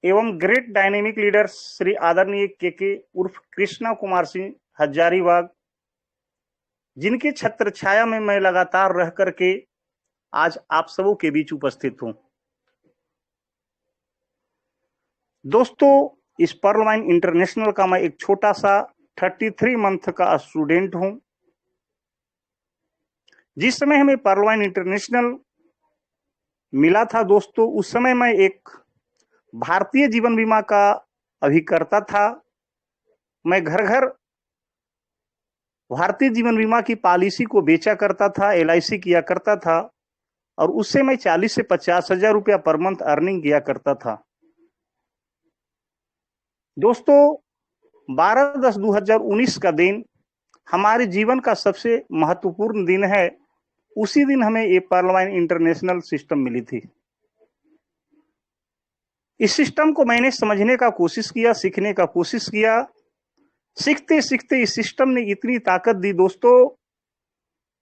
एवं great dynamic leader Shri आदरणीय के उर्फ कृष्णा कुमार सिंह हजारीबाग, जिनके छत्र छाया में मैं लगातार रह करके आज आप सबों के बीच उपस्थित हूं। दोस्तों, इस पर्लवाइन इंटरनेशनल का मैं एक छोटा सा 33 मंथ का स्टूडेंट हूं। जिस समय हमें पर्लवाइन इंटरनेशनल मिला था दोस्तों, उस समय मैं एक भारतीय जीवन बीमा का अभिकर्ता था। मैं घर घर भारतीय जीवन बीमा की पॉलिसी को बेचा करता था, LIC किया करता था और उससे मैं 40 से 50 हजार रुपया पर मंथ अर्निंग किया करता था। दोस्तों, 12/10/2019 का दिन हमारे जीवन का सबसे महत्वपूर्ण दिन है। उसी दिन हमें ये पर्लवाइन इंटरनेशनल सिस्टम मिली थी। इस सिस्टम को मैंने समझने का कोशिश किया, सीखने का कोशिश किया। सीखते सीखते इस सिस्टम ने इतनी ताकत दी दोस्तों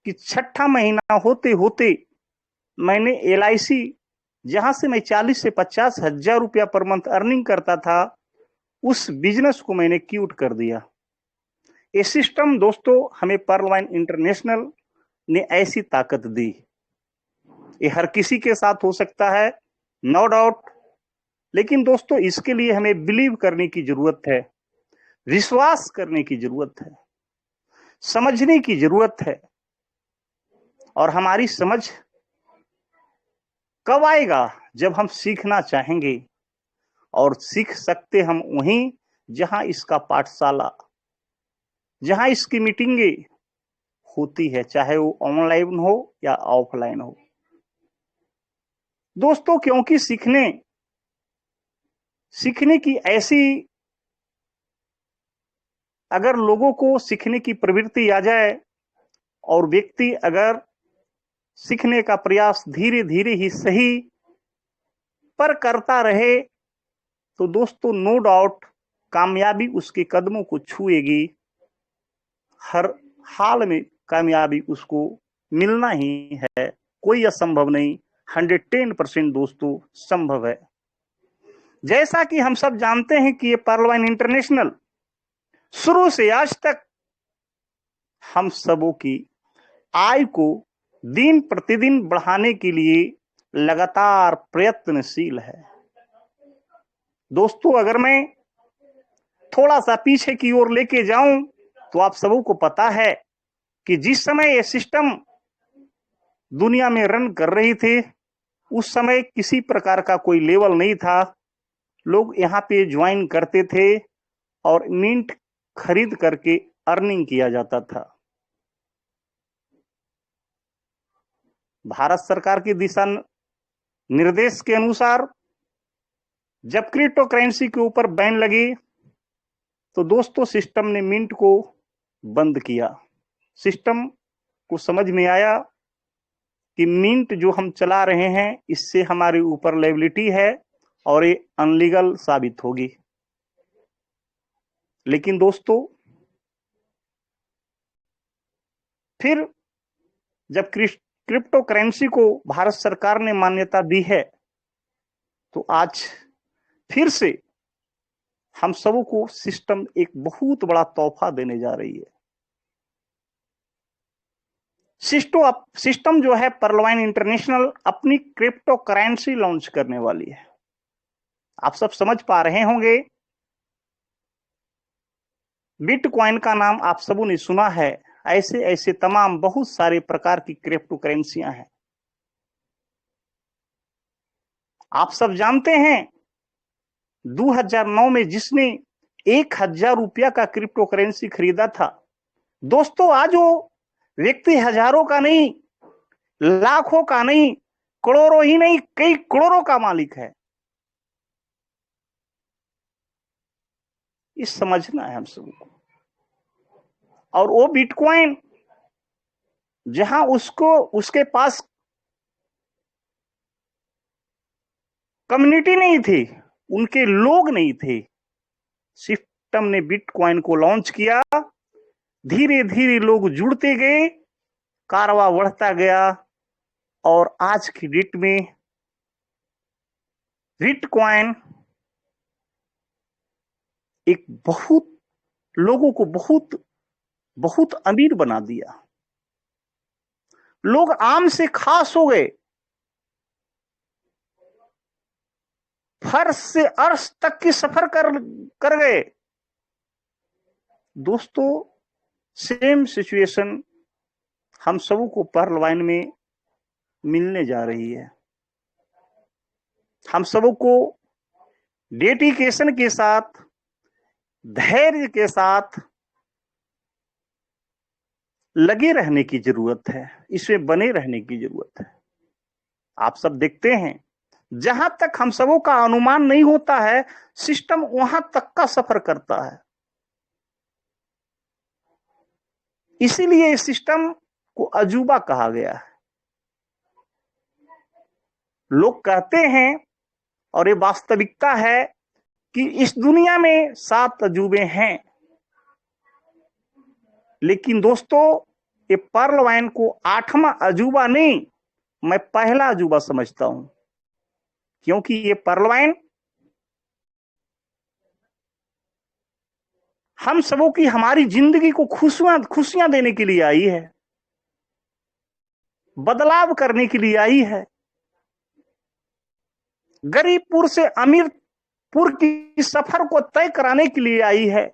कि 6ठा महीना होते होते मैंने LIC, जहां से मैं 40 से 50 हजार रुपया पर मंथ अर्निंग करता था, उस बिजनेस को मैंने क्यूट कर दिया। ये सिस्टम दोस्तों हमें पर्लवाइन इंटरनेशनल ने ऐसी ताकत दी। ये हर किसी के साथ हो सकता है, नो डाउट, लेकिन दोस्तों इसके लिए हमें बिलीव करने की जरूरत है, विश्वास करने की जरूरत है, समझने की जरूरत है। और हमारी समझ कब आएगा? जब हम सीखना चाहेंगे। और सीख सकते हम वहीं जहां इसका पाठशाला, जहां इसकी मीटिंगें होती है, चाहे वो ऑनलाइन हो या ऑफलाइन हो दोस्तों। क्योंकि सीखने की ऐसी, अगर लोगों को सीखने की प्रवृत्ति आ जाए और व्यक्ति अगर सीखने का प्रयास धीरे धीरे ही सही पर करता रहे, तो दोस्तों नो डाउट कामयाबी उसके कदमों को छुएगी। हर हाल में कामयाबी उसको मिलना ही है, कोई असंभव नहीं। 110% दोस्तों संभव है। जैसा कि हम सब जानते हैं कि ये पर्लवाइन इंटरनेशनल शुरू से आज तक हम सबों की आय को दिन प्रतिदिन बढ़ाने के लिए लगातार प्रयत्नशील है। दोस्तों, अगर मैं थोड़ा सा पीछे की ओर लेके जाऊं तो आप सबों को पता है कि जिस समय ये सिस्टम दुनिया में रन कर रही थी, उस समय किसी प्रकार का कोई लेवल नहीं था। लोग यहाँ पे ज्वाइन करते थे और मिंट खरीद करके अर्निंग किया जाता था। भारत सरकार की दिशा निर्देश के अनुसार जब क्रिप्टो करेंसी के ऊपर बैन लगी, तो दोस्तों सिस्टम ने मिंट को बंद किया। सिस्टम को समझ में आया कि मिंट जो हम चला रहे हैं, इससे हमारे ऊपर लायबिलिटी है और ये अनलीगल साबित होगी। लेकिन दोस्तों फिर जब क्रिप्टो करेंसी को भारत सरकार ने मान्यता दी है, तो आज फिर से हम सबों को सिस्टम एक बहुत बड़ा तोहफा देने जा रही है। सिस्टम जो है पर्लवाइन इंटरनेशनल अपनी क्रिप्टो करेंसी लॉन्च करने वाली है। आप सब समझ पा रहे होंगे, बिटकॉइन का नाम आप सबों ने सुना है। ऐसे ऐसे तमाम बहुत सारे प्रकार की क्रिप्टो करेंसियां हैं। आप सब जानते हैं 2009 में जिसने 1000 रुपया का क्रिप्टो करेंसी खरीदा था, दोस्तों आज वो व्यक्ति हजारों का नहीं, लाखों का नहीं, करोड़ों ही नहीं, कई करोड़ों का मालिक है। इस समझना है हम सबको। और वो बिटकॉइन जहां उसके पास कम्युनिटी नहीं थी, उनके लोग नहीं थे, सिस्टम ने बिटकॉइन को लॉन्च किया। धीरे धीरे लोग जुड़ते गए, कारवा बढ़ता गया और आज की डेट में बिटकॉइन एक बहुत लोगों को बहुत बहुत अमीर बना दिया। लोग आम से खास हो गए, फर्श से अर्श तक की सफर कर गए। दोस्तों, सेम सिचुएशन हम सबों को पर्ल में मिलने जा रही है। हम सबों को डेडिकेशन के साथ, धैर्य के साथ लगे रहने की जरूरत है, इसमें बने रहने की जरूरत है। आप सब देखते हैं, जहां तक हम सबों का अनुमान नहीं होता है, सिस्टम वहां तक का सफर करता है। इसीलिए इस सिस्टम को अजूबा कहा गया है। लोग कहते हैं, और ये वास्तविकता है, कि इस दुनिया में 7 अजूबे हैं। लेकिन दोस्तों, ये पर्ल वाइन को 8वां अजूबा नहीं, मैं पहला अजूबा समझता हूं। क्योंकि ये पर्ल वाइन हम सबों की, हमारी जिंदगी को खुशियां देने के लिए आई है, बदलाव करने के लिए आई है, गरीबपुर से अमीरपुर की सफर को तय कराने के लिए आई है।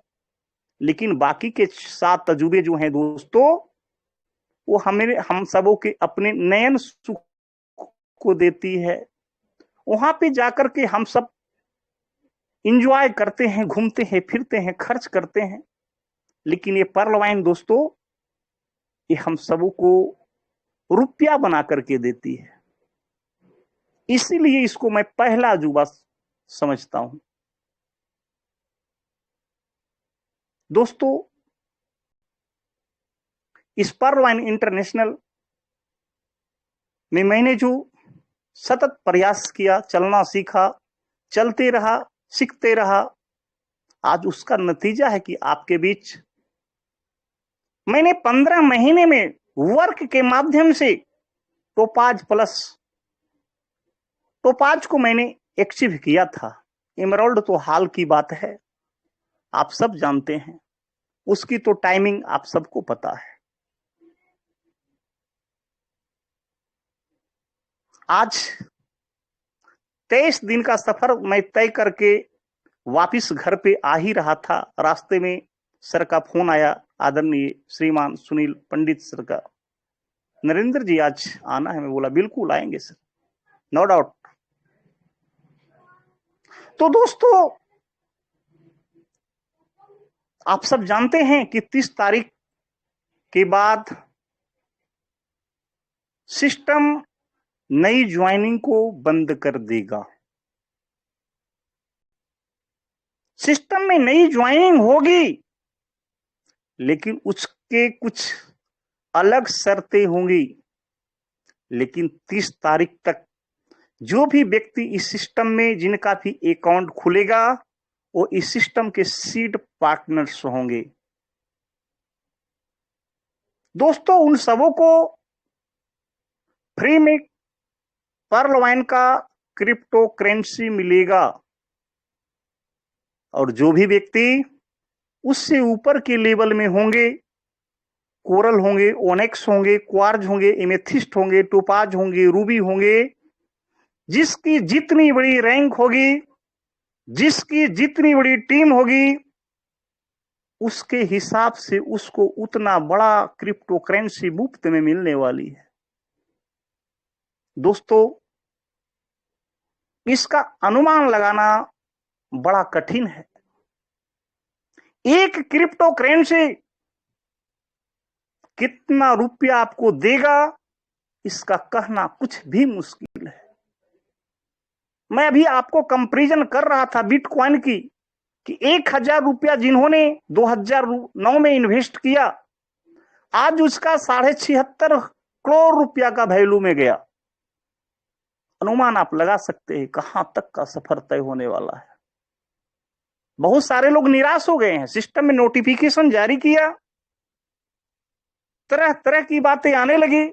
लेकिन बाकी के 7 तजुर्बे जो हैं दोस्तों, वो हम सबों के अपने नयन सुख को देती है। वहां पे जाकर के हम सब इंजॉय करते हैं, घूमते हैं, फिरते हैं, खर्च करते हैं। लेकिन ये पर्ल वाइन दोस्तों, ये हम सबों को रुपया बना करके देती है। इसीलिए इसको मैं पहला अजूबा समझता हूं। दोस्तों, इस पर्ल वाइन इंटरनेशनल में मैंने जो सतत प्रयास किया, चलना सीखा, चलते रहा, सीखते रहा, आज उसका नतीजा है कि आपके बीच मैंने 15 महीने में वर्क के माध्यम से टोपाज प्लस टोपाज को मैंने अचीव किया था। एमराल्ड तो हाल की बात है, आप सब जानते हैं, उसकी तो टाइमिंग आप सबको पता है। आज 23 दिन का सफर मैं तय करके वापिस घर पे आ ही रहा था। रास्ते में सर का फोन आया, आदरणीय श्रीमान सुनील पंडित सर का, नरेंद्र जी आज आना है। मैं बोला बिल्कुल आएंगे सर, नो डाउट। तो दोस्तों, आप सब जानते हैं कि 30 तारीख के बाद सिस्टम नई ज्वाइनिंग को बंद कर देगा। सिस्टम में नई ज्वाइनिंग होगी, लेकिन उसके कुछ अलग शर्तें होंगी। लेकिन 30 तारीख तक जो भी व्यक्ति इस सिस्टम में, जिनका भी अकाउंट खुलेगा, वो इस सिस्टम के सीड पार्टनर्स होंगे। दोस्तों, उन सबों को फ्री में पर्ल वाइन का क्रिप्टो करेंसी मिलेगा। और जो भी व्यक्ति उससे ऊपर के लेवल में होंगे, कोरल होंगे, ओनेक्स होंगे, क्वार्ज होंगे, एमेथिस्ट होंगे, टोपाज होंगे, रूबी होंगे, जिसकी जितनी बड़ी रैंक होगी, जिसकी जितनी बड़ी टीम होगी, उसके हिसाब से उसको उतना बड़ा क्रिप्टो करेंसी मुफ्त में मिलने वाली है। दोस्तों, इसका अनुमान लगाना बड़ा कठिन है। एक क्रिप्टो करेंसी कितना रुपया आपको देगा, इसका कहना कुछ भी मुश्किल है। मैं अभी आपको कंपैरिजन कर रहा था बिटकॉइन की, कि 1000 रुपया जिन्होंने 2009 में इन्वेस्ट किया, आज उसका 76.5 करोड़ रुपया का वैल्यू में गया। अनुमान आप लगा सकते हैं कहां तक का सफर तय होने वाला है। बहुत सारे लोग निराश हो गए हैं। सिस्टम में नोटिफिकेशन जारी किया, तरह तरह की बातें आने लगी।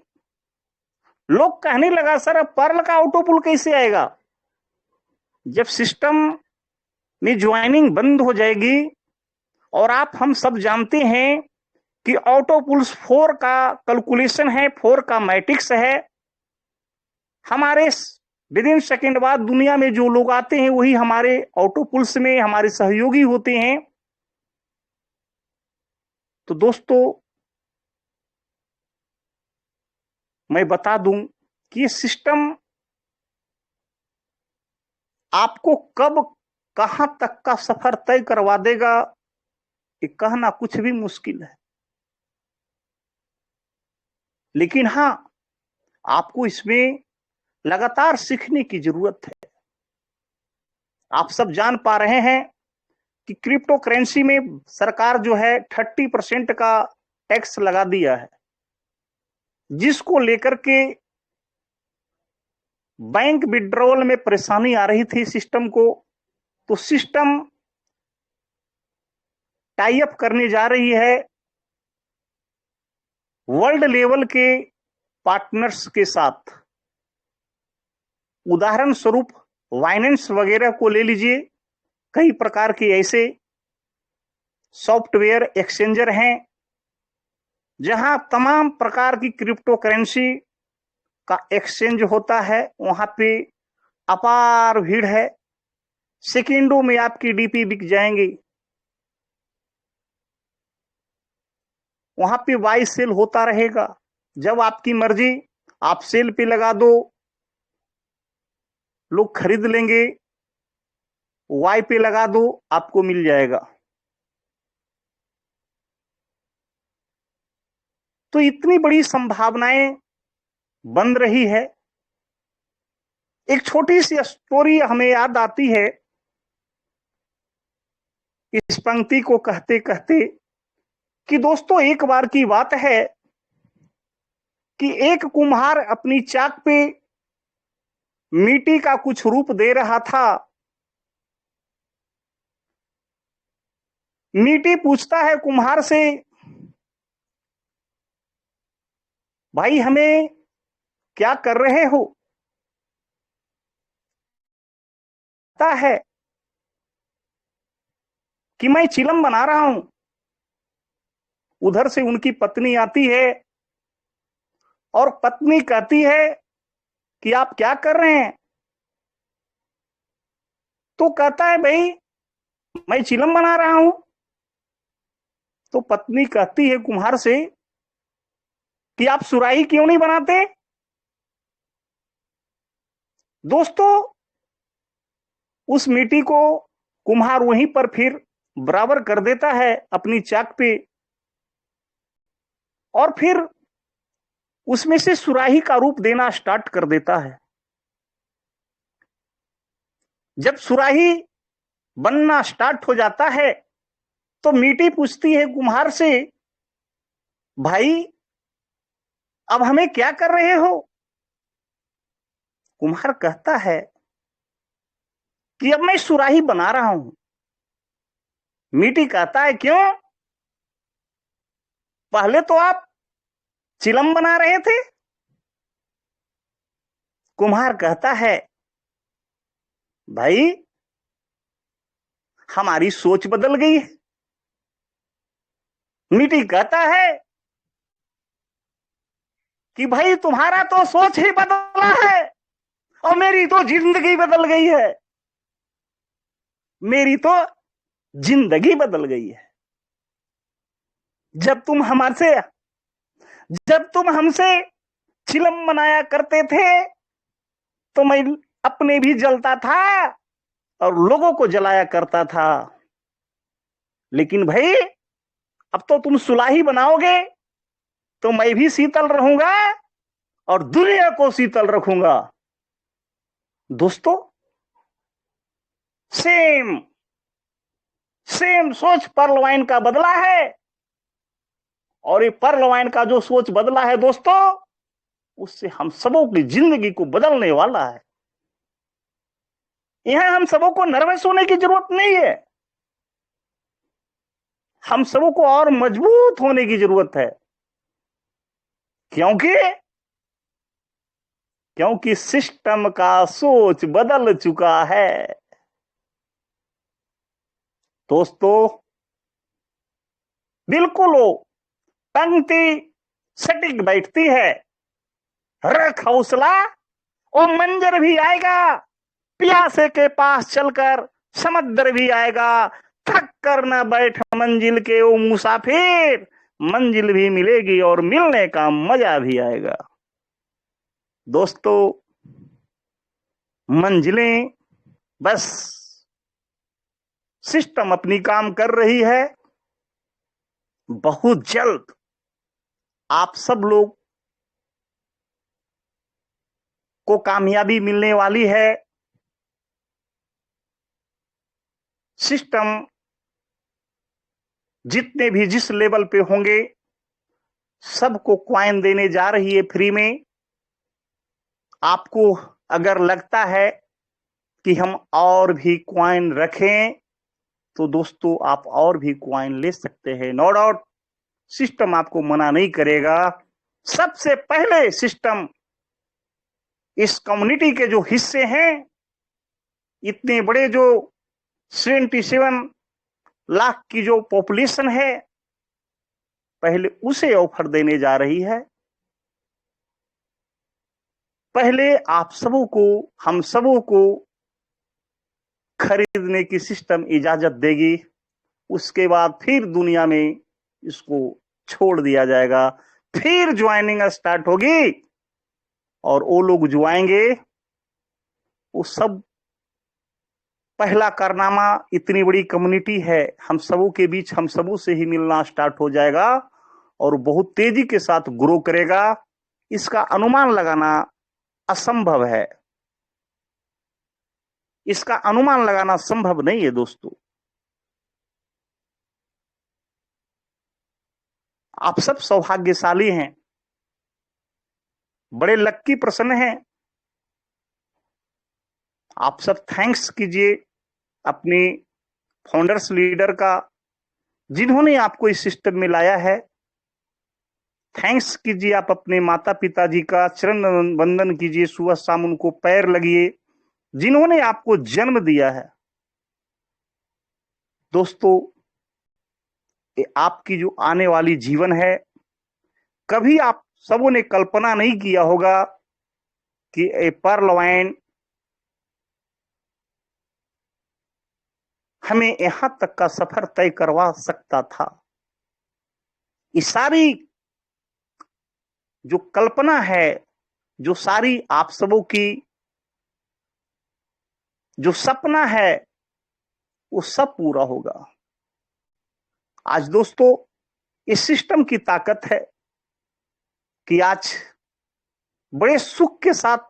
लोग कहने लगा, सर अब पर्ल का ऑटोपुल कैसे आएगा? जब सिस्टम में ज्वाइनिंग बंद हो जाएगी। और आप हम सब जानते हैं कि ऑटोपुल्स 4 का कैलकुलेशन है, 4 का मैट्रिक्स है। हमारे विद इन सेकेंड बाद दुनिया में जो लोग आते हैं वही हमारे ऑटोपुल्स में हमारे सहयोगी होते हैं। तो दोस्तों मैं बता दूं कि ये सिस्टम आपको कब कहां तक का सफर तय करवा देगा, ये कहना कुछ भी मुश्किल है। लेकिन हां, आपको इसमें लगातार सीखने की जरूरत है। आप सब जान पा रहे हैं कि क्रिप्टो करेंसी में सरकार जो है 30% का टैक्स लगा दिया है, जिसको लेकर के बैंक विड्रॉवल में परेशानी आ रही थी सिस्टम को। तो सिस्टम टाई अप करने जा रही है वर्ल्ड लेवल के पार्टनर्स के साथ। उदाहरण स्वरूप बाइनेंस वगैरह को ले लीजिए, कई प्रकार के ऐसे सॉफ्टवेयर एक्सचेंजर हैं जहां तमाम प्रकार की क्रिप्टो करेंसी का एक्सचेंज होता है। वहां पे अपार भीड़ है, सेकेंडों में आपकी डीपी बिक जाएंगी। वहां पे बाई सेल होता रहेगा, जब आपकी मर्जी आप सेल पे लगा दो, लोग खरीद लेंगे, वाई पे लगा दो, आपको मिल जाएगा। तो इतनी बड़ी संभावनाएं बन रही है। एक छोटी सी स्टोरी हमें याद आती है इस पंक्ति को कहते कहते कि दोस्तों एक बार की बात है कि एक कुम्हार अपनी चाक पे मिट्टी का कुछ रूप दे रहा था। मिट्टी पूछता है कुम्हार से, भाई हमें क्या कर रहे हो? कहता है कि मैं चिलम बना रहा हूं। उधर से उनकी पत्नी आती है और पत्नी कहती है कि आप क्या कर रहे हैं? तो कहता है भाई मैं चिलम बना रहा हूं। तो पत्नी कहती है कुम्हार से कि आप सुराही क्यों नहीं बनाते? दोस्तों उस मिट्टी को कुम्हार वहीं पर फिर बराबर कर देता है अपनी चाक पे, और फिर उसमें से सुराही का रूप देना स्टार्ट कर देता है। जब सुराही बनना स्टार्ट हो जाता है तो मिट्टी पूछती है कुम्हार से, भाई अब हमें क्या कर रहे हो? कुम्हार कहता है कि अब मैं सुराही बना रहा हूं। मिट्टी कहता है क्यों? पहले तो आप चिलम बना रहे थे। कुम्हार कहता है भाई हमारी सोच बदल गई है। मिट्टी कहता है कि भाई तुम्हारा तो सोच ही बदला है और मेरी तो जिंदगी बदल गई है। मेरी तो जिंदगी बदल गई है। जब तुम हमसे चिलम बनाया करते थे तो मैं अपने भी जलता था और लोगों को जलाया करता था। लेकिन भाई अब तो तुम सुलाही बनाओगे तो मैं भी शीतल रहूंगा और दुनिया को शीतल रखूंगा। दोस्तों सेम सेम सोच पर्ल वाइन का बदला है, और ये पर्ल वाइन का जो सोच बदला है दोस्तों, उससे हम सबों की जिंदगी को बदलने वाला है। यहां हम सबों को नर्वस होने की जरूरत नहीं है, हम सबों को और मजबूत होने की जरूरत है। क्योंकि क्योंकि सिस्टम का सोच बदल चुका है। दोस्तों बिल्कुल वो पंक्ति सटीक बैठती है। रख हौसला, वो मंजर भी आएगा, प्यासे के पास चलकर समुद्र भी आएगा। थक कर न बैठ मंजिल के वो मुसाफिर, मंजिल भी मिलेगी और मिलने का मजा भी आएगा। दोस्तों मंजिलें बस सिस्टम अपनी काम कर रही है। बहुत जल्द आप सब लोग को कामयाबी मिलने वाली है। सिस्टम जितने भी जिस लेवल पे होंगे सबको क्वाइन देने जा रही है फ्री में। आपको अगर लगता है कि हम और भी क्वाइन रखें तो दोस्तों आप और भी क्वाइन ले सकते हैं, नो डाउट। सिस्टम आपको मना नहीं करेगा। सबसे पहले सिस्टम इस कम्युनिटी के जो हिस्से हैं, इतने बड़े जो 77 लाख की जो पॉपुलेशन है, पहले उसे ऑफर देने जा रही है। पहले आप सबों को, हम सबों को खरीदने की सिस्टम इजाजत देगी। उसके बाद फिर दुनिया में इसको छोड़ दिया जाएगा। फिर ज्वाइनिंग स्टार्ट होगी और वो लोग जो आएंगे वो सब पहला कारनामा, इतनी बड़ी कम्युनिटी है, हम सबों के बीच हम सबों से ही मिलना स्टार्ट हो जाएगा और बहुत तेजी के साथ ग्रो करेगा। इसका अनुमान लगाना असंभव है। इसका अनुमान लगाना संभव नहीं है दोस्तों। आप सब सौभाग्यशाली हैं, बड़े लक्की पर्सन हैं। आप सब थैंक्स कीजिए अपने फाउंडर्स लीडर का, जिन्होंने आपको इस सिस्टम में लाया है। थैंक्स कीजिए आप अपने माता पिताजी का, चरण वंदन कीजिए, सुबह शाम उनको पैर लगिए, जिन्होंने आपको जन्म दिया है। दोस्तों ये आपकी जो आने वाली जीवन है, कभी आप सबों ने कल्पना नहीं किया होगा कि ए पर्ल वाइन हमें यहां तक का सफर तय करवा सकता था। ये सारी जो कल्पना है, जो सारी आप सबों की जो सपना है, वो सब पूरा होगा। आज दोस्तों इस सिस्टम की ताकत है कि आज बड़े सुख के साथ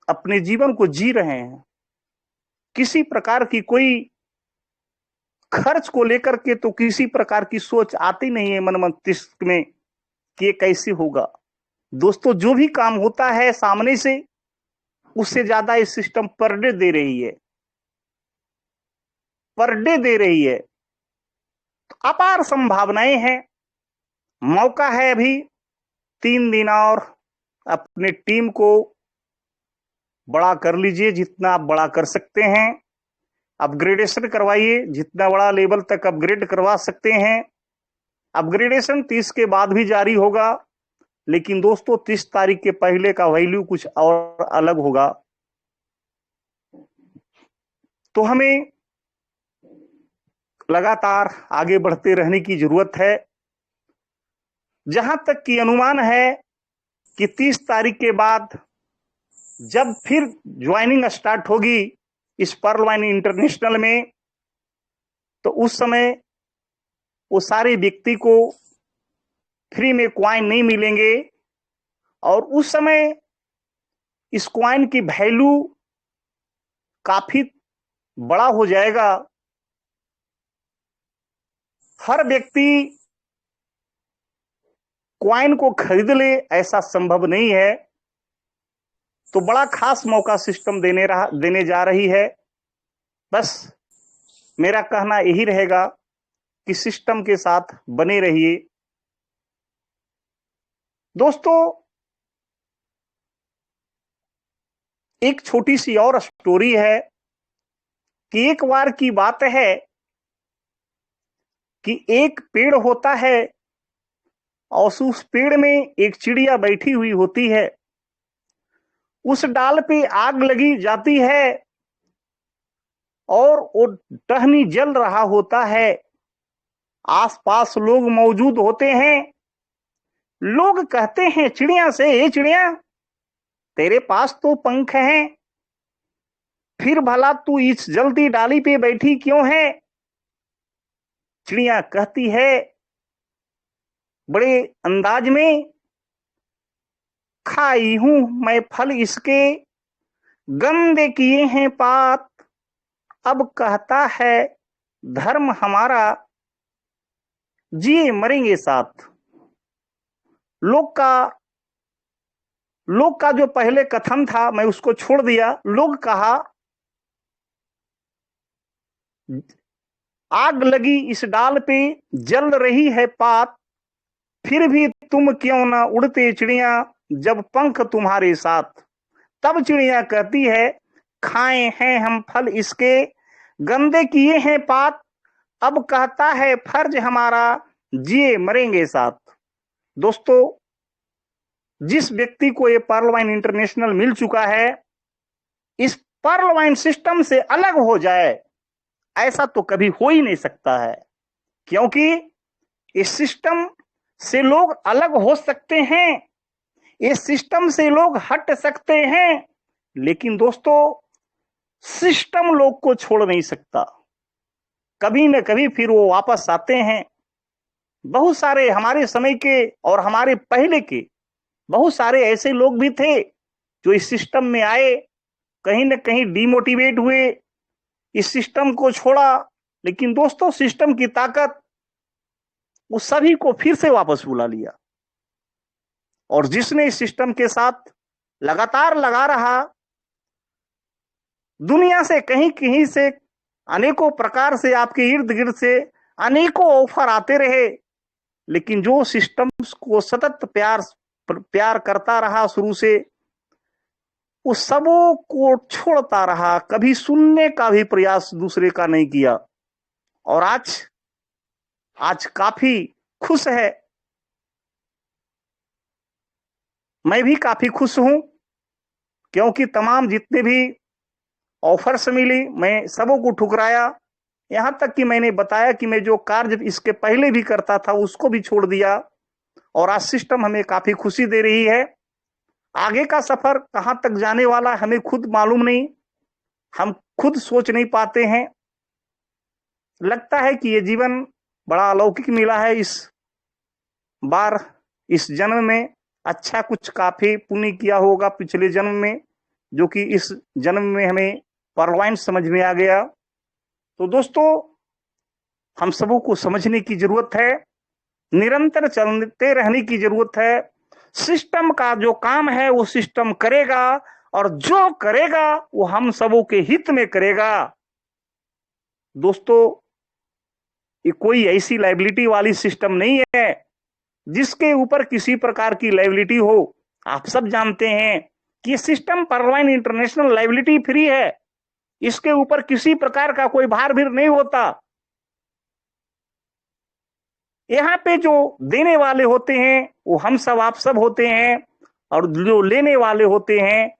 अपने जीवन को जी रहे हैं। किसी प्रकार की कोई खर्च को लेकर के तो किसी प्रकार की सोच आती नहीं है मन मस्तिष्क में कि ये कैसे होगा। दोस्तों जो भी काम होता है सामने से, उससे ज्यादा ये सिस्टम पर डे दे रही है, पर डे दे रही है। तो अपार संभावनाएं हैं, मौका है अभी 3 दिन और अपने टीम को बड़ा कर लीजिए, जितना आप बड़ा कर सकते हैं। अपग्रेडेशन करवाइए, जितना बड़ा लेवल तक अपग्रेड करवा सकते हैं। अपग्रेडेशन 30 के बाद भी जारी होगा, लेकिन दोस्तों 30 तारीख के पहले का वैल्यू कुछ और अलग होगा। तो हमें लगातार आगे बढ़ते रहने की जरूरत है। जहां तक की अनुमान है कि 30 तारीख के बाद जब फिर ज्वाइनिंग स्टार्ट होगी इस पर्ल वाइन इंटरनेशनल में, तो उस समय वो सारे व्यक्ति को फ्री में क्वाइन नहीं मिलेंगे और उस समय इस क्वाइन की वैल्यू काफी बड़ा हो जाएगा। हर व्यक्ति क्वाइन को खरीद ले ऐसा संभव नहीं है। तो बड़ा खास मौका सिस्टम देने जा रही है। बस मेरा कहना यही रहेगा कि सिस्टम के साथ बने रहिए। दोस्तों एक छोटी सी और स्टोरी है कि एक बार की बात है कि एक पेड़ होता है और उस पेड़ में एक चिड़िया बैठी हुई होती है, उस डाल पे आग लगी जाती है और वो टहनी जल रहा होता है, आसपास लोग मौजूद होते हैं। लोग कहते हैं चिड़िया से, हे चिड़िया, तेरे पास तो पंख हैं, फिर भला तू इस जलती डाली पे बैठी क्यों है? चिड़िया कहती है बड़े अंदाज में, खाई हूं मैं फल इसके, गंदे किए हैं पात, अब कहता है धर्म हमारा, जिए मरेंगे साथ। लोग का जो पहले कथन था मैं उसको छोड़ दिया। लोग कहा आग लगी इस डाल पे, जल रही है पात, फिर भी तुम क्यों ना उड़ते चिड़िया, जब पंख तुम्हारे साथ। तब चिड़िया कहती है खाए हैं हम फल इसके, गंदे किए हैं पात, अब कहता है फर्ज हमारा, जिए मरेंगे साथ। दोस्तों, जिस व्यक्ति को ये पर्ल वाइन इंटरनेशनल मिल चुका है, इस पर्ल वाइन सिस्टम से अलग हो जाए ऐसा तो कभी हो ही नहीं सकता है, क्योंकि इस सिस्टम से लोग अलग हो सकते हैं, इस सिस्टम से लोग हट सकते हैं, लेकिन दोस्तों सिस्टम लोग को छोड़ नहीं सकता। कभी न कभी फिर वो वापस आते हैं। बहुत सारे हमारे समय के और हमारे पहले के बहुत सारे ऐसे लोग भी थे जो इस सिस्टम में आए, कहीं न कहीं डिमोटिवेट हुए, इस सिस्टम को छोड़ा, लेकिन दोस्तों सिस्टम की ताकत उस सभी को फिर से वापस बुला लिया। और जिसने इस सिस्टम के साथ लगातार लगा रहा, दुनिया से कहीं कहीं से अनेकों प्रकार से आपके इर्द गिर्द से अनेकों ऑफर आते रहे, लेकिन जो सिस्टम को सतत प्यार करता रहा शुरू से, उस सबों को छोड़ता रहा, कभी सुनने का भी प्रयास दूसरे का नहीं किया। और आज काफी खुश है, मैं भी काफी खुश हूं, क्योंकि तमाम जितने भी ऑफर्स मिली मैं सबों को ठुकराया। यहां तक कि मैंने बताया कि मैं जो कार्य इसके पहले भी करता था उसको भी छोड़ दिया, और आज सिस्टम हमें काफी खुशी दे रही है। आगे का सफर कहां तक जाने वाला हमें खुद मालूम नहीं, हम खुद सोच नहीं पाते हैं। लगता है कि ये जीवन बड़ा अलौकिक मिला है इस बार, इस जन्म में अच्छा कुछ काफी पुण्य किया होगा पिछले जन्म में, जो कि इस जन्म में हमें परवाइन समझ में आ गया। तो दोस्तों, हम सबों को समझने की जरूरत है, निरंतर चलते रहने की जरूरत है। सिस्टम का जो काम है वो सिस्टम करेगा, और जो करेगा वो हम सबों के हित में करेगा। दोस्तों, ये कोई ऐसी लायबिलिटी वाली सिस्टम नहीं है जिसके ऊपर किसी प्रकार की लायबिलिटी हो। आप सब जानते हैं कि ये सिस्टम परवाइन इंटरनेशनल लायबिलिटी फ्री है, इसके ऊपर किसी प्रकार का कोई भार भी नहीं होता। यहाँ पे जो देने वाले होते हैं वो हम सब आप सब होते हैं, और जो लेने वाले होते हैं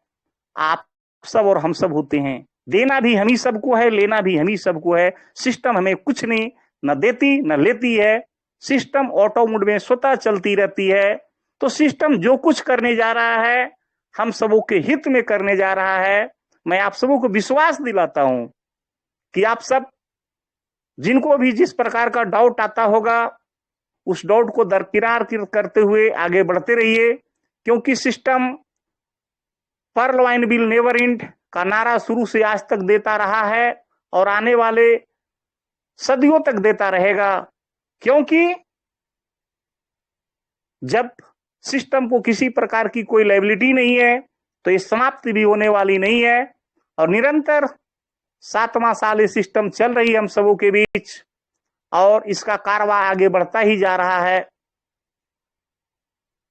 आप सब और हम सब होते हैं। देना भी हम ही सबको है, लेना भी हम ही सबको है। सिस्टम हमें कुछ नहीं न देती न लेती है, सिस्टम ऑटो मोड में स्वतः चलती रहती है। तो सिस्टम जो कुछ करने जा रहा है हम सबों के हित में करने जा रहा है। मैं आप सबों को विश्वास दिलाता हूं कि आप सब जिनको भी जिस प्रकार का डाउट आता होगा उस डाउट को दरकिनार करते हुए आगे बढ़ते रहिए, क्योंकि system pearl wine will never end का नारा शुरू से आज तक देता रहा है और आने वाले सदियों तक देता रहेगा। क्योंकि जब सिस्टम को किसी प्रकार की कोई लायबिलिटी नहीं है तो ये समाप्ति भी होने वाली नहीं है, और निरंतर 7वां साल ये सिस्टम चल रही है हम सबों के बीच, और इसका कारवां आगे बढ़ता ही जा रहा है।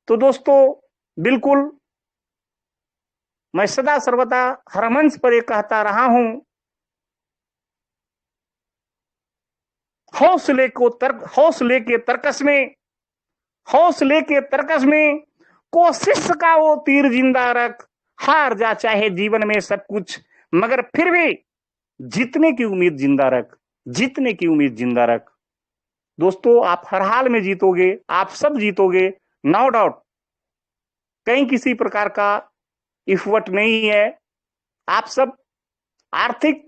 तो दोस्तों, बिल्कुल मैं सदा सर्वदा हर मंच पर ये कहता रहा हूं, हौसले के तर्कस में कोशिश का वो तीर जिंदा रख, हार जा चाहे जीवन में सब कुछ, मगर फिर भी जीतने की उम्मीद जिंदा रख, जीतने की उम्मीद जिंदा रख। दोस्तों, आप हर हाल में जीतोगे, आप सब जीतोगे, नो डाउट। कहीं किसी प्रकार का इफवट नहीं है। आप सब आर्थिक,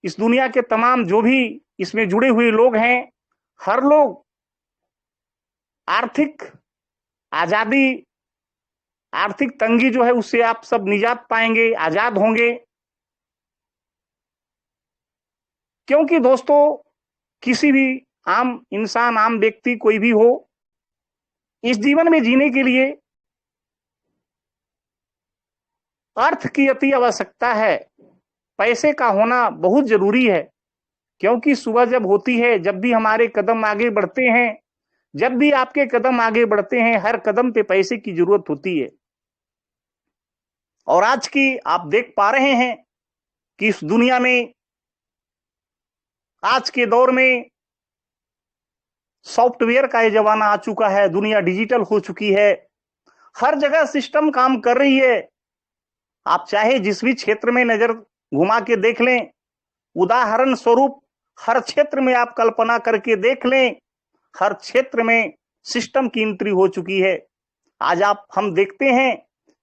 इस दुनिया के तमाम जो भी इसमें जुड़े हुए लोग हैं, हर लोग आर्थिक आजादी, आर्थिक तंगी जो है उससे आप सब निजात पाएंगे, आजाद होंगे। क्योंकि दोस्तों, किसी भी आम इंसान, आम व्यक्ति कोई भी हो, इस जीवन में जीने के लिए अर्थ की अति आवश्यकता है। पैसे का होना बहुत जरूरी है, क्योंकि सुबह जब होती है, जब भी हमारे कदम आगे बढ़ते हैं, जब भी आपके कदम आगे बढ़ते हैं, हर कदम पे पैसे की जरूरत होती है। और आज की आप देख पा रहे हैं कि इस दुनिया में, आज के दौर में सॉफ्टवेयर का ये जमाना आ चुका है, दुनिया डिजिटल हो चुकी है, हर जगह सिस्टम काम कर रही है। आप चाहे जिस भी क्षेत्र में नजर घुमा के देख लें, उदाहरण स्वरूप हर क्षेत्र में आप कल्पना करके देख लें, हर क्षेत्र में सिस्टम की एंट्री हो चुकी है। आज हम देखते हैं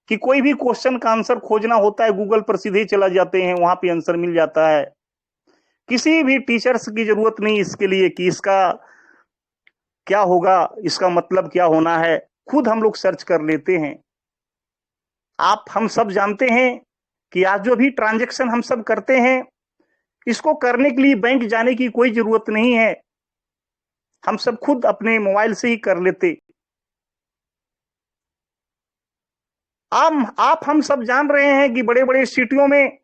कि कोई भी क्वेश्चन का आंसर खोजना होता है, गूगल पर सीधे चला जाते हैं, वहां पे आंसर मिल जाता है। किसी भी टीचर्स की जरूरत नहीं इसके लिए कि इसका क्या होगा, इसका मतलब क्या होना है, खुद हम लोग सर्च कर लेते हैं। हम सब जानते हैं कि आज जो भी ट्रांजैक्शन हम सब करते हैं, इसको करने के लिए बैंक जाने की कोई जरूरत नहीं है, हम सब खुद अपने मोबाइल से ही कर लेते। हम सब जान रहे हैं कि बड़े बड़े सिटियों में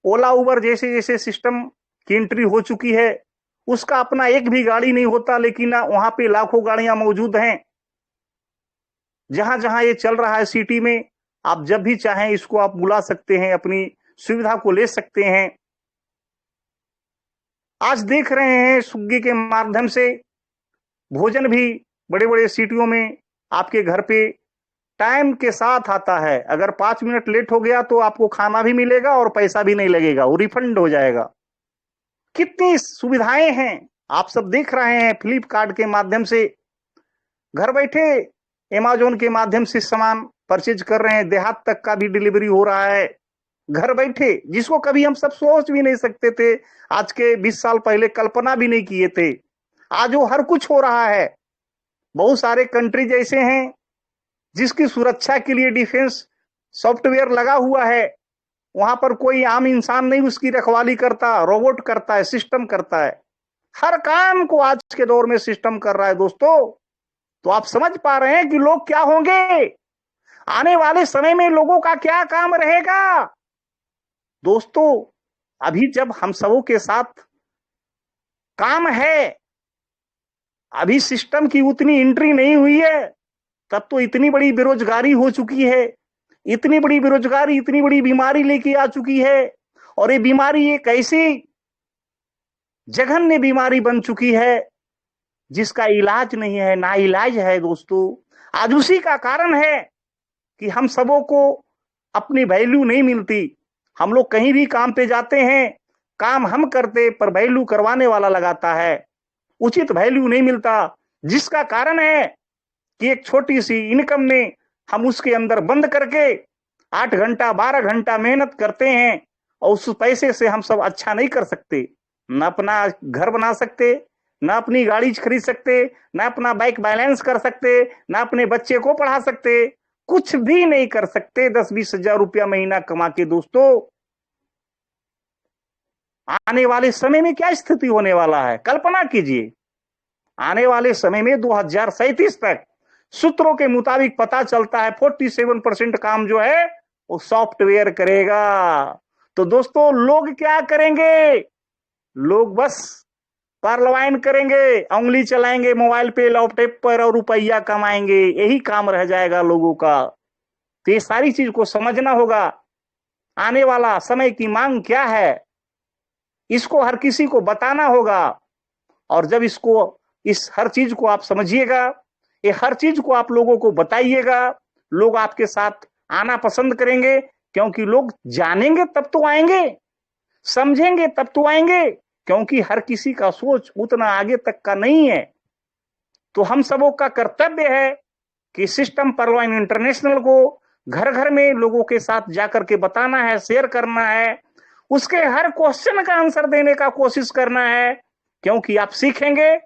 ओला उबर जैसे जैसे सिस्टम की एंट्री हो चुकी है, उसका अपना एक भी गाड़ी नहीं होता, लेकिन वहां पे लाखों गाड़ियां मौजूद हैं। जहां जहां ये चल रहा है सिटी में, आप जब भी चाहें इसको आप बुला सकते हैं, अपनी सुविधा को ले सकते हैं। आज देख रहे हैं स्विगी के माध्यम से भोजन भी बड़े बड़े सिटियों में आपके घर पे टाइम के साथ आता है। अगर 5 मिनट लेट हो गया तो आपको खाना भी मिलेगा और पैसा भी नहीं लगेगा, वो रिफंड हो जाएगा। कितनी सुविधाएं हैं, आप सब देख रहे हैं। फ्लिपकार्ट के माध्यम से घर बैठे, अमेज़न के माध्यम से सामान परचेज कर रहे हैं, देहात तक का भी डिलीवरी हो रहा है घर बैठे, जिसको कभी हम सब सोच भी नहीं सकते थे, आज के 20 साल पहले कल्पना भी नहीं किए थे। आज वो हर कुछ हो रहा है। बहुत सारे कंट्रीज ऐसे हैं जिसकी सुरक्षा के लिए डिफेंस सॉफ्टवेयर लगा हुआ है, वहां पर कोई आम इंसान नहीं उसकी रखवाली करता, रोबोट करता है, सिस्टम करता है। हर काम को आज के दौर में सिस्टम कर रहा है दोस्तों। तो आप समझ पा रहे हैं कि लोग क्या होंगे, आने वाले समय में लोगों का क्या काम रहेगा। दोस्तों, अभी जब हम सबों के साथ काम है, अभी सिस्टम की उतनी एंट्री नहीं हुई है, तब तो इतनी बड़ी बेरोजगारी हो चुकी है, इतनी बड़ी बेरोजगारी, इतनी बड़ी बीमारी लेके आ चुकी है। और ये बीमारी एक ऐसी जघन्य बीमारी बन चुकी है जिसका इलाज नहीं है, ना इलाज है दोस्तों। आज उसी का कारण है कि हम सबों को अपनी वैल्यू नहीं मिलती। हम लोग कहीं भी काम पे जाते हैं, काम हम करते पर वैल्यू करवाने वाला लगाता है, उचित वैल्यू नहीं मिलता, जिसका कारण है कि एक छोटी सी इनकम में हम उसके अंदर बंद करके 8 घंटा 12 घंटा मेहनत करते हैं, और उस पैसे से हम सब अच्छा नहीं कर सकते, न अपना घर बना सकते, न अपनी गाड़ी खरीद सकते, न अपना बाइक बैलेंस कर सकते, न अपने बच्चे को पढ़ा सकते, कुछ भी नहीं कर सकते 10-20 हजार रुपया महीना कमा के। दोस्तों, आने वाले समय में क्या स्थिति होने वाला है, कल्पना कीजिए। आने वाले समय में 2037 तक सूत्रों के मुताबिक पता चलता है 47% काम जो है वो सॉफ्टवेयर करेगा। तो दोस्तों, लोग क्या करेंगे, लोग बस पार्लवाइन करेंगे, उंगली चलाएंगे मोबाइल पे, लैपटॉप पर, और रुपया कमाएंगे, यही काम रह जाएगा लोगों का। तो ये सारी चीज को समझना होगा। आने वाला समय की मांग क्या है, इसको हर किसी को बताना होगा। और जब इस हर चीज को आप समझिएगा, ये हर चीज को आप लोगों को बताइएगा, लोग आपके साथ आना पसंद करेंगे, क्योंकि लोग जानेंगे तब तो आएंगे, समझेंगे तब तो आएंगे, क्योंकि हर किसी का सोच उतना आगे तक का नहीं है। तो हम सबों का कर्तव्य है कि सिस्टम परलॉइन इंटरनेशनल को घर घर में लोगों के साथ जाकर के बताना है, शेयर करना है, उसके हर क्वेश्चन का आंसर देने का कोशिश करना है, क्योंकि आप सीखेंगे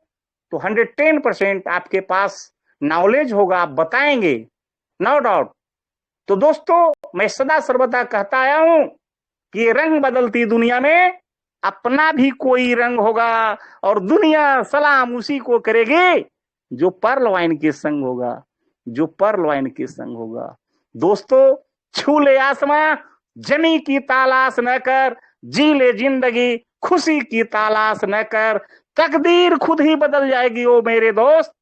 तो 110% आपके पास नॉलेज होगा, आप बताएंगे, नो डाउट। तो दोस्तों, मैं सदा सर्वदा कहता आया हूं कि रंग बदलती दुनिया में अपना भी कोई रंग होगा, और दुनिया सलाम उसी को करेगी जो पर्ल वाइन के संग होगा, जो पर्ल वाइन के संग होगा। दोस्तों, छू ले आसमां, जमी की तलाश न कर, जी ले जिंदगी, खुशी की तलाश न कर, तकदीर खुद ही बदल जाएगी ओ मेरे दोस्त।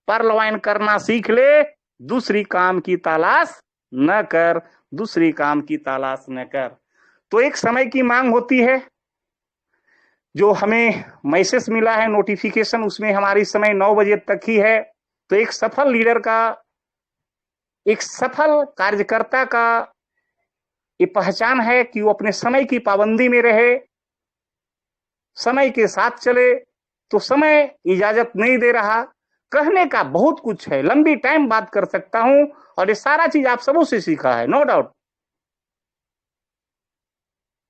पर्ल वाइन करना सीख ले, दूसरी काम की तलाश न कर, दूसरी काम की तलाश न कर। तो एक समय की मांग होती है, जो हमें मैसेज मिला है नोटिफिकेशन, उसमें हमारी समय 9 बजे तक ही है। तो एक सफल लीडर का, एक सफल कार्यकर्ता का ये पहचान है कि वो अपने समय की पाबंदी में रहे, समय के साथ चले। तो समय इजाजत नहीं दे रहा, कहने का बहुत कुछ है, लंबी टाइम बात कर सकता हूं, और ये सारा चीज आप सबों से सीखा है, नो डाउट।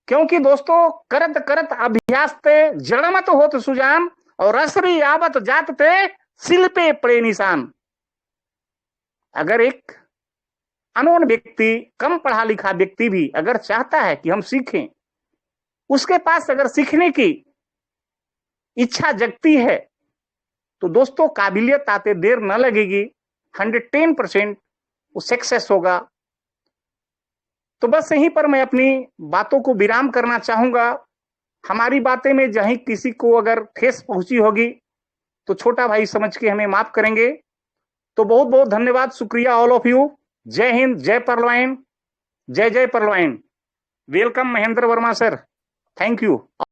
क्योंकि दोस्तों, करत करत अभ्यास ते जड़मत होत सुजान, और असरी आवत जात ते सिल पे पड़े निशान। अगर एक अनोन व्यक्ति, कम पढ़ा लिखा व्यक्ति भी अगर चाहता है कि हम सीखें, उसके पास अगर सीखने की इच्छा जगती है, तो दोस्तों काबिलियत आते देर न लगेगी, 110% वो सक्सेस होगा। तो बस यहीं पर मैं अपनी बातों को विराम करना चाहूंगा। हमारी बातें में जहीं किसी को अगर ठेस पहुंची होगी तो छोटा भाई समझ के हमें माफ करेंगे। तो बहुत बहुत धन्यवाद, शुक्रिया ऑल ऑफ यू। जय हिंद, जय परलवाइन, जय जय परलवाइन। Welcome Mahendra Verma sir, thank you.